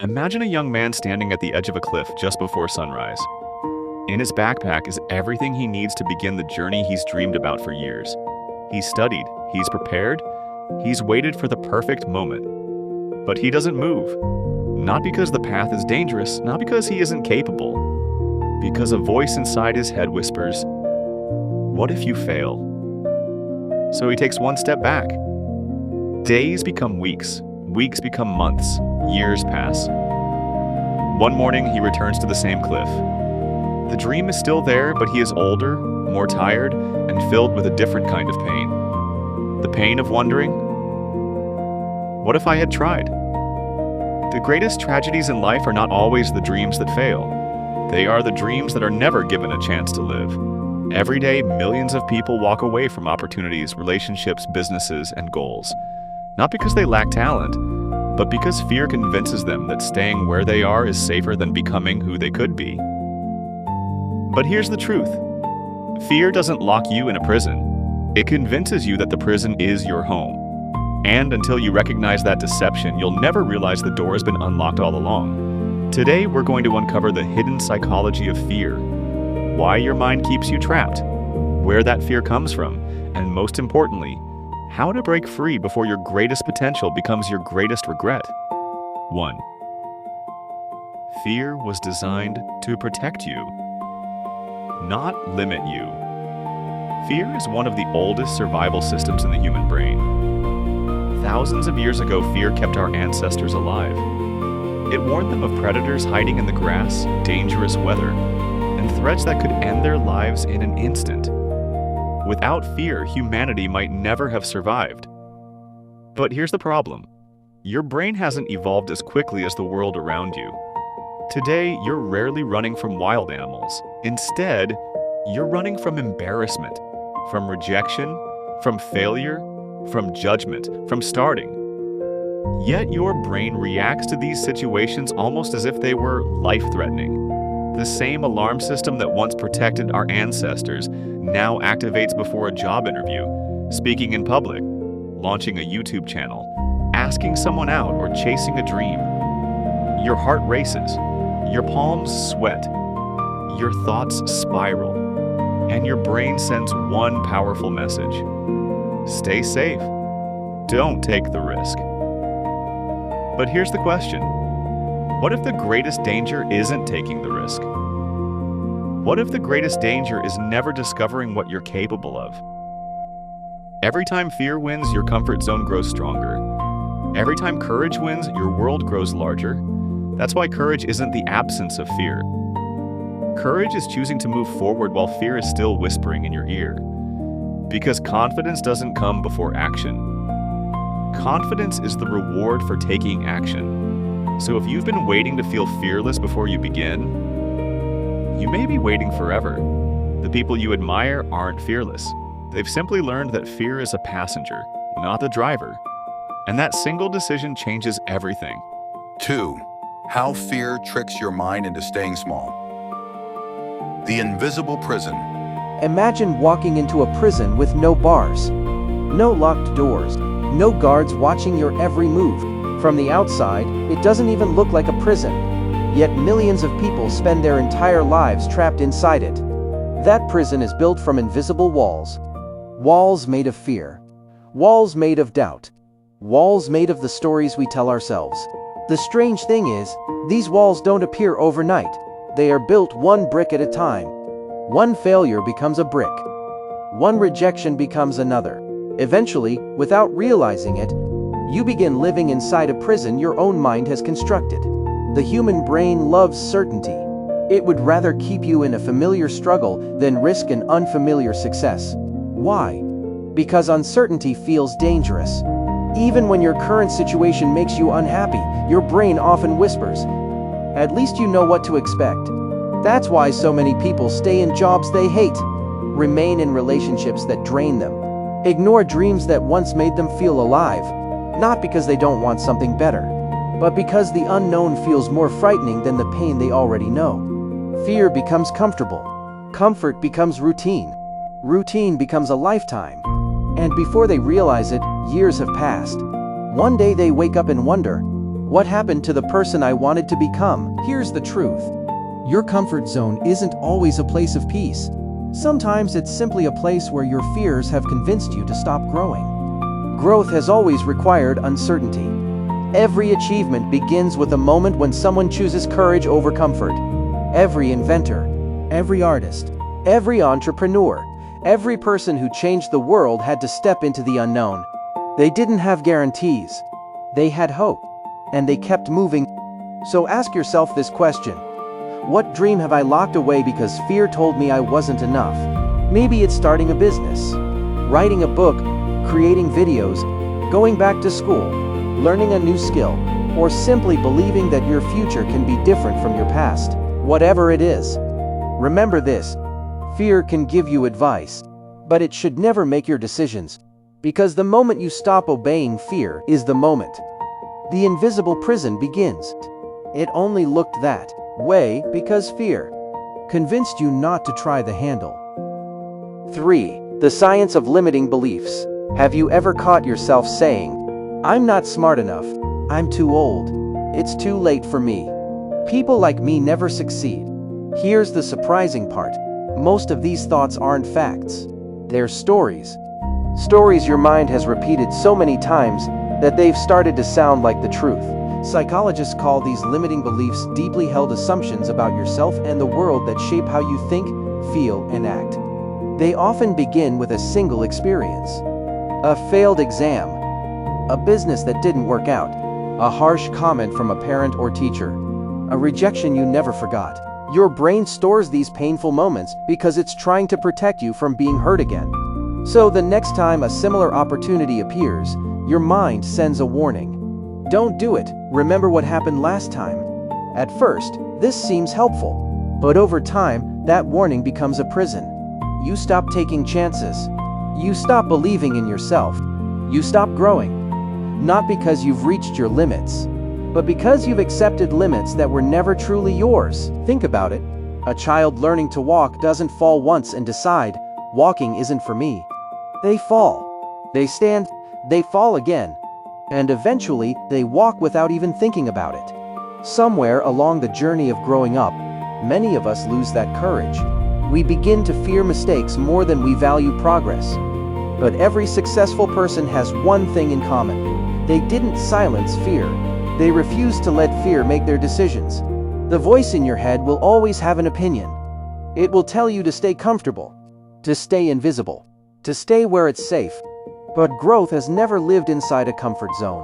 Imagine a young man standing at the edge of a cliff just before sunrise. In his backpack is everything he needs to begin the journey he's dreamed about for years. He's studied, he's prepared, he's waited for the perfect moment. But he doesn't move. Not because the path is dangerous, not because he isn't capable. Because a voice inside his head whispers, "What if you fail?" So he takes one step back. Days become weeks, weeks become months, years pass. One morning, he returns to the same cliff. The dream is still there, but he is older, more tired, and filled with a different kind of pain. The pain of wondering, what if I had tried? The greatest tragedies in life are not always the dreams that fail. They are the dreams that are never given a chance to live. Every day, millions of people walk away from opportunities, relationships, businesses, and goals. Not because they lack talent, but because fear convinces them that staying where they are is safer than becoming who they could be. But here's the truth. Fear doesn't lock you in a prison. It convinces you that the prison is your home. And until you recognize that deception, you'll never realize the door has been unlocked all along. Today, we're going to uncover the hidden psychology of fear, why your mind keeps you trapped, where that fear comes from, and most importantly, how to break free before your greatest potential becomes your greatest regret. 1. Fear was designed to protect you, not limit you. Fear is one of the oldest survival systems in the human brain. Thousands of years ago, fear kept our ancestors alive. It warned them of predators hiding in the grass, dangerous weather, and threats that could end their lives in an instant. Without fear, humanity might never have survived. But here's the problem. Your brain hasn't evolved as quickly as the world around you. Today, you're rarely running from wild animals. Instead, you're running from embarrassment, from rejection, from failure, from judgment, from starting. Yet your brain reacts to these situations almost as if they were life-threatening. The same alarm system that once protected our ancestors now activates before a job interview, speaking in public, launching a YouTube channel, asking someone out, or chasing a dream. Your heart races, your palms sweat, your thoughts spiral, and your brain sends one powerful message. Stay safe. Don't take the risk. But here's the question. What if the greatest danger isn't taking the risk? What if the greatest danger is never discovering what you're capable of? Every time fear wins, your comfort zone grows stronger. Every time courage wins, your world grows larger. That's why courage isn't the absence of fear. Courage is choosing to move forward while fear is still whispering in your ear. Because confidence doesn't come before action. Confidence is the reward for taking action. So if you've been waiting to feel fearless before you begin, you may be waiting forever. The people you admire aren't fearless. They've simply learned that fear is a passenger, not the driver. And that single decision changes everything. 2. How fear tricks your mind into staying small. The invisible prison. Imagine walking into a prison with no bars, no locked doors, no guards watching your every move. From the outside, it doesn't even look like a prison. Yet millions of people spend their entire lives trapped inside it. That prison is built from invisible walls. Walls made of fear. Walls made of doubt. Walls made of the stories we tell ourselves. The strange thing is, these walls don't appear overnight. They are built one brick at a time. One failure becomes a brick. One rejection becomes another. Eventually, without realizing it, you begin living inside a prison your own mind has constructed. The human brain loves certainty. It would rather keep you in a familiar struggle than risk an unfamiliar success. Why? Because uncertainty feels dangerous. Even when your current situation makes you unhappy, your brain often whispers, "At least you know what to expect." That's why so many people stay in jobs they hate, remain in relationships that drain them, ignore dreams that once made them feel alive, not because they don't want something better, but because the unknown feels more frightening than the pain they already know. Fear becomes comfortable. Comfort becomes routine. Routine becomes a lifetime. And before they realize it, years have passed. One day they wake up and wonder, What happened to the person I wanted to become? Here's the truth. Your comfort zone isn't always a place of peace. Sometimes it's simply a place where your fears have convinced you to stop growing. Growth has always required uncertainty. Every achievement begins with a moment when someone chooses courage over comfort. Every inventor, every artist, every entrepreneur, every person who changed the world had to step into the unknown. They didn't have guarantees. They had hope. And they kept moving. So ask yourself this question. What dream have I locked away because fear told me I wasn't enough? Maybe it's starting a business, writing a book, creating videos, going back to school, learning a new skill, or simply believing that your future can be different from your past. Whatever it is, remember this. Fear can give you advice, but it should never make your decisions. Because the moment you stop obeying fear is the moment the invisible prison begins. It only looked that way because fear convinced you not to try the handle. 3. The science of limiting beliefs. Have you ever caught yourself saying, "I'm not smart enough. I'm too old. It's too late for me. People like me never succeed"? Here's the surprising part. Most of these thoughts aren't facts. They're stories. Stories your mind has repeated so many times that they've started to sound like the truth. Psychologists call these limiting beliefs deeply held assumptions about yourself and the world that shape how you think, feel, and act. They often begin with a single experience. A failed exam, a business that didn't work out, a harsh comment from a parent or teacher, a rejection you never forgot. Your brain stores these painful moments because it's trying to protect you from being hurt again. So the next time a similar opportunity appears, your mind sends a warning. Don't do it. Remember what happened last time. At first, this seems helpful, but over time, that warning becomes a prison. You stop taking chances. You stop believing in yourself. You stop growing. Not because you've reached your limits, but because you've accepted limits that were never truly yours. Think about it. A child learning to walk doesn't fall once and decide, "Walking isn't for me." They fall. They stand. They fall again. And eventually, they walk without even thinking about it. Somewhere along the journey of growing up, many of us lose that courage. We begin to fear mistakes more than we value progress. But every successful person has one thing in common. They didn't silence fear. They refused to let fear make their decisions. The voice in your head will always have an opinion. It will tell you to stay comfortable, to stay invisible, to stay where it's safe. But growth has never lived inside a comfort zone.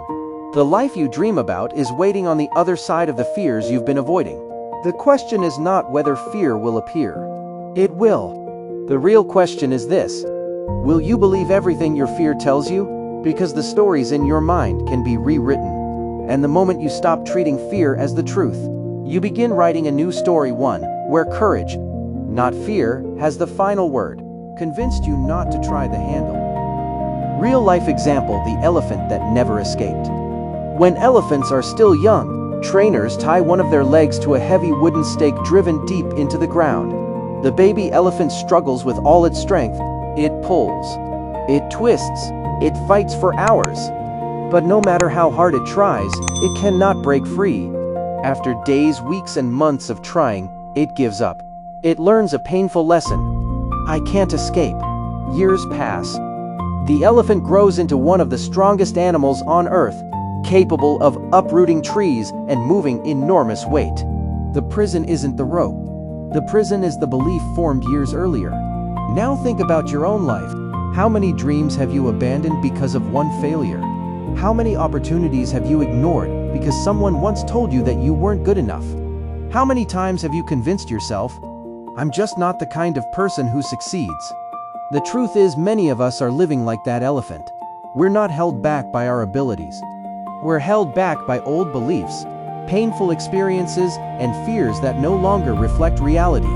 The life you dream about is waiting on the other side of the fears you've been avoiding. The question is not whether fear will appear. It will. The real question is this: will you believe everything your fear tells you? Because the stories in your mind can be rewritten. And the moment you stop treating fear as the truth, you begin writing a new story, one where courage, not fear, has the final word, convinced you not to try the handle. Real-life example: the elephant that never escaped. When elephants are still young, trainers tie one of their legs to a heavy wooden stake driven deep into the ground. The baby elephant struggles with all its strength. It pulls, it twists, it fights for hours. But no matter how hard it tries, it cannot break free. After days, weeks, and months of trying, it gives up. It learns a painful lesson: I can't escape. Years pass. The elephant grows into one of the strongest animals on Earth, capable of uprooting trees and moving enormous weight. The prison isn't the rope. The prison is the belief formed years earlier. Now think about your own life. How many dreams have you abandoned because of one failure? How many opportunities have you ignored because someone once told you that you weren't good enough? How many times have you convinced yourself, "I'm just not the kind of person who succeeds"? The truth is, many of us are living like that elephant. We're not held back by our abilities. We're held back by old beliefs, painful experiences, and fears that no longer reflect reality.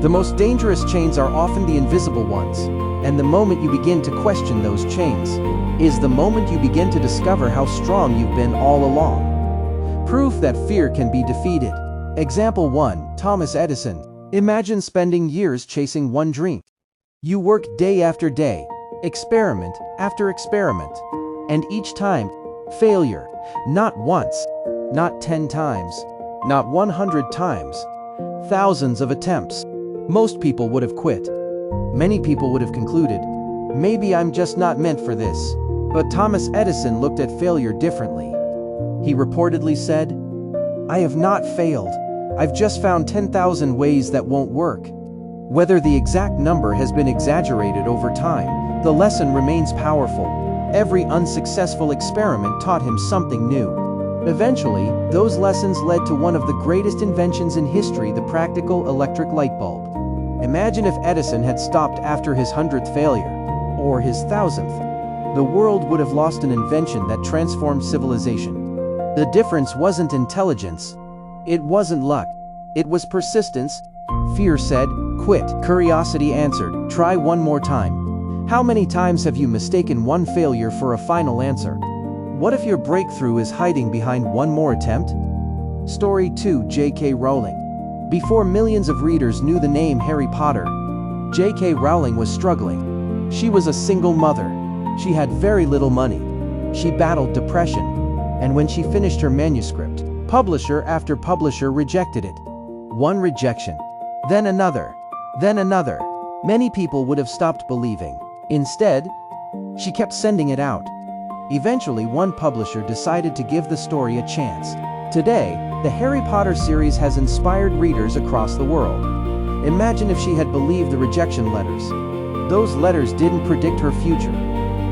The most dangerous chains are often the invisible ones, and the moment you begin to question those chains is the moment you begin to discover how strong you've been all along. Proof that fear can be defeated. Example 1. Thomas Edison. Imagine spending years chasing one dream. You work day after day, experiment after experiment, and each time, failure. Not once, Not 10 times, not 100 times, thousands of attempts. Most people would have quit. Many people would have concluded, maybe I'm just not meant for this. But Thomas Edison looked at failure differently. He reportedly said, "I have not failed. I've just found 10,000 ways that won't work." Whether the exact number has been exaggerated over time, the lesson remains powerful. Every unsuccessful experiment taught him something new. Eventually, those lessons led to one of the greatest inventions in history, the practical electric light bulb. Imagine if Edison had stopped after his 100th failure, or his 1,000th. The world would have lost an invention that transformed civilization. The difference wasn't intelligence. It wasn't luck. It was persistence. Fear said, "Quit." Curiosity answered, "Try one more time." How many times have you mistaken one failure for a final answer? What if your breakthrough is hiding behind one more attempt? Story 2. J.K. Rowling. Before millions of readers knew the name Harry Potter, J.K. Rowling was struggling. She was a single mother. She had very little money. She battled depression. And when she finished her manuscript, publisher after publisher rejected it. One rejection, then another, then another. Many people would have stopped believing. Instead, she kept sending it out. Eventually, one publisher decided to give the story a chance. Today, the Harry Potter series has inspired readers across the world. Imagine if she had believed the rejection letters. Those letters didn't predict her future.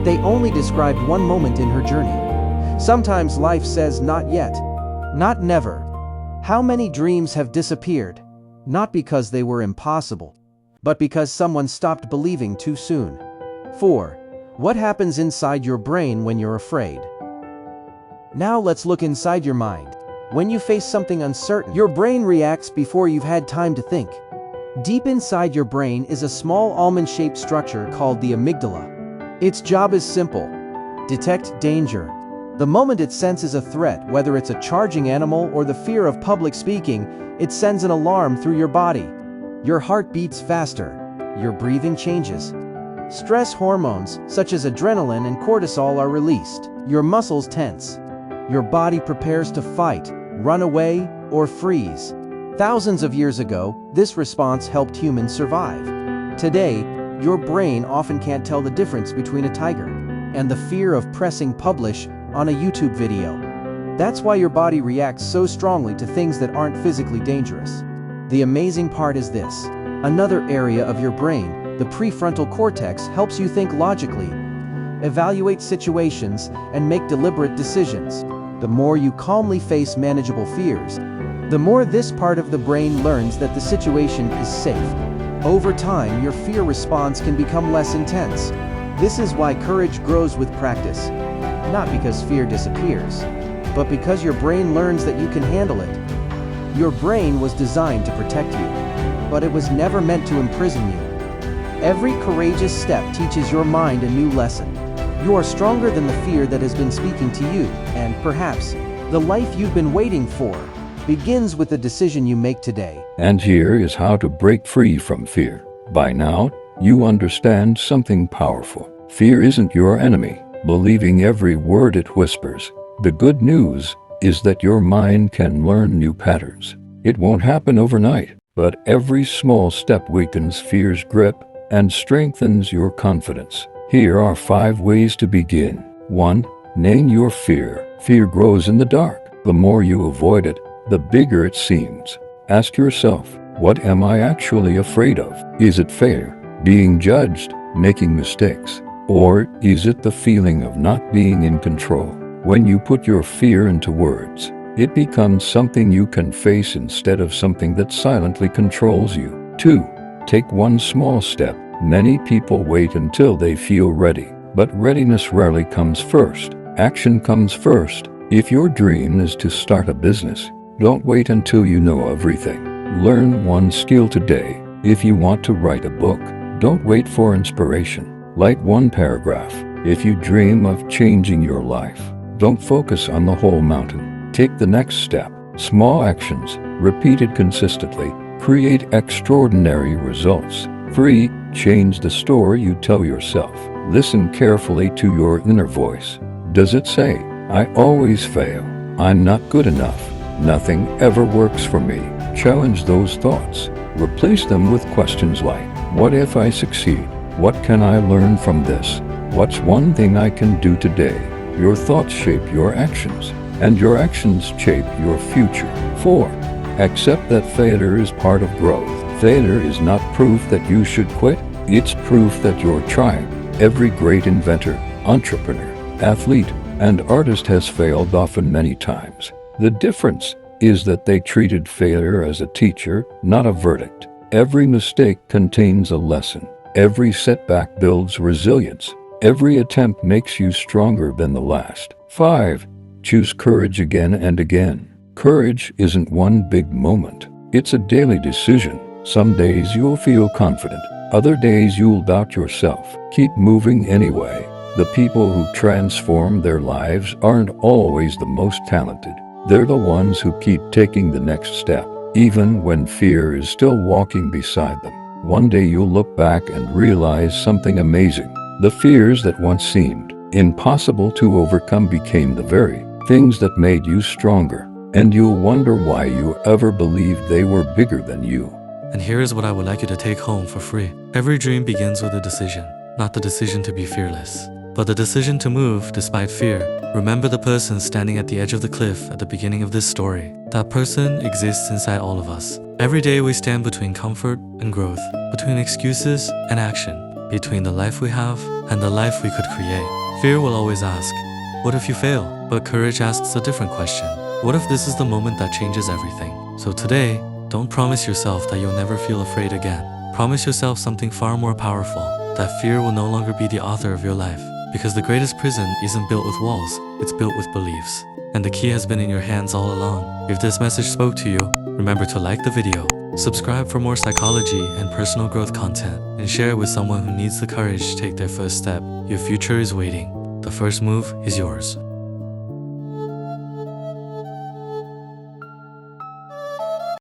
They only described one moment in her journey. Sometimes life says not yet, not never. How many dreams have disappeared? Not because they were impossible, but because someone stopped believing too soon. 4. What happens inside your brain when you're afraid? Now let's look inside your mind. When you face something uncertain, your brain reacts before you've had time to think. Deep inside your brain is a small almond-shaped structure called the amygdala. Its job is simple: detect danger. The moment it senses a threat, whether it's a charging animal or the fear of public speaking, it sends an alarm through your body. Your heart beats faster. Your breathing changes. Stress hormones, such as adrenaline and cortisol, are released. Your muscles tense. Your body prepares to fight, run away, or freeze. Thousands of years ago, this response helped humans survive. Today, your brain often can't tell the difference between a tiger and the fear of pressing publish on a YouTube video. That's why your body reacts so strongly to things that aren't physically dangerous. The amazing part is this: another area of your brain, the prefrontal cortex, helps you think logically, evaluate situations, and make deliberate decisions. The more you calmly face manageable fears, the more this part of the brain learns that the situation is safe. Over time, your fear response can become less intense. This is why courage grows with practice. Not because fear disappears, but because your brain learns that you can handle it. Your brain was designed to protect you, but it was never meant to imprison you. Every courageous step teaches your mind a new lesson. You are stronger than the fear that has been speaking to you, and perhaps the life you've been waiting for begins with the decision you make today. And here is how to break free from fear. By now, you understand something powerful. Fear isn't your enemy, believing every word it whispers. The good news is that your mind can learn new patterns. It won't happen overnight, but every small step weakens fear's grip and strengthens your confidence. Here are 5 ways to begin. 1. Name your fear. Fear grows in the dark. The more you avoid it, the bigger it seems. Ask yourself, what am I actually afraid of? Is it failure, being judged, making mistakes? Or is it the feeling of not being in control? When you put your fear into words, it becomes something you can face instead of something that silently controls you. 2. Take one small step. Many people wait until they feel ready, but readiness rarely comes first. Action comes first. If your dream is to start a business, don't wait until you know everything. Learn one skill today. If you want to write a book, don't wait for inspiration. Write one paragraph. If you dream of changing your life, don't focus on the whole mountain. Take the next step. Small actions, repeated consistently, create extraordinary results. 3. Change the story you tell yourself. Listen carefully to your inner voice. Does it say, "I always fail"? I'm not good enough. Nothing ever works for me. Challenge those thoughts. Replace them with questions like, what if I succeed? What can I learn from this? What's one thing I can do today? Your thoughts shape your actions, and your actions shape your future. 4. Accept that failure is part of growth. Failure is not proof that you should quit. It's proof that you're trying. Every great inventor, entrepreneur, athlete, and artist has failed, often many times. The difference is that they treated failure as a teacher, not a verdict. Every mistake contains a lesson. Every setback builds resilience. Every attempt makes you stronger than the last. 5. Choose courage again and again. Courage isn't one big moment. It's a daily decision. Some days you'll feel confident. Other days you'll doubt yourself. Keep moving anyway. The people who transform their lives aren't always the most talented. They're the ones who keep taking the next step, even when fear is still walking beside them. One day you'll look back and realize something amazing. The fears that once seemed impossible to overcome became the very things that made you stronger, and you'll wonder why you ever believed they were bigger than you. And here is what I would like you to take home for free. Every dream begins with a decision, not the decision to be fearless, but the decision to move despite fear. Remember the person standing at the edge of the cliff at the beginning of this story. That person exists inside all of us. Every day we stand between comfort and growth, between excuses and action, between the life we have and the life we could create. Fear will always ask, what if you fail? But courage asks a different question. What if this is the moment that changes everything? So today, don't promise yourself that you'll never feel afraid again. Promise yourself something far more powerful, that fear will no longer be the author of your life. Because the greatest prison isn't built with walls, it's built with beliefs. And the key has been in your hands all along. If this message spoke to you, remember to like the video, subscribe for more psychology and personal growth content, and share it with someone who needs the courage to take their first step. Your future is waiting. The first move is yours.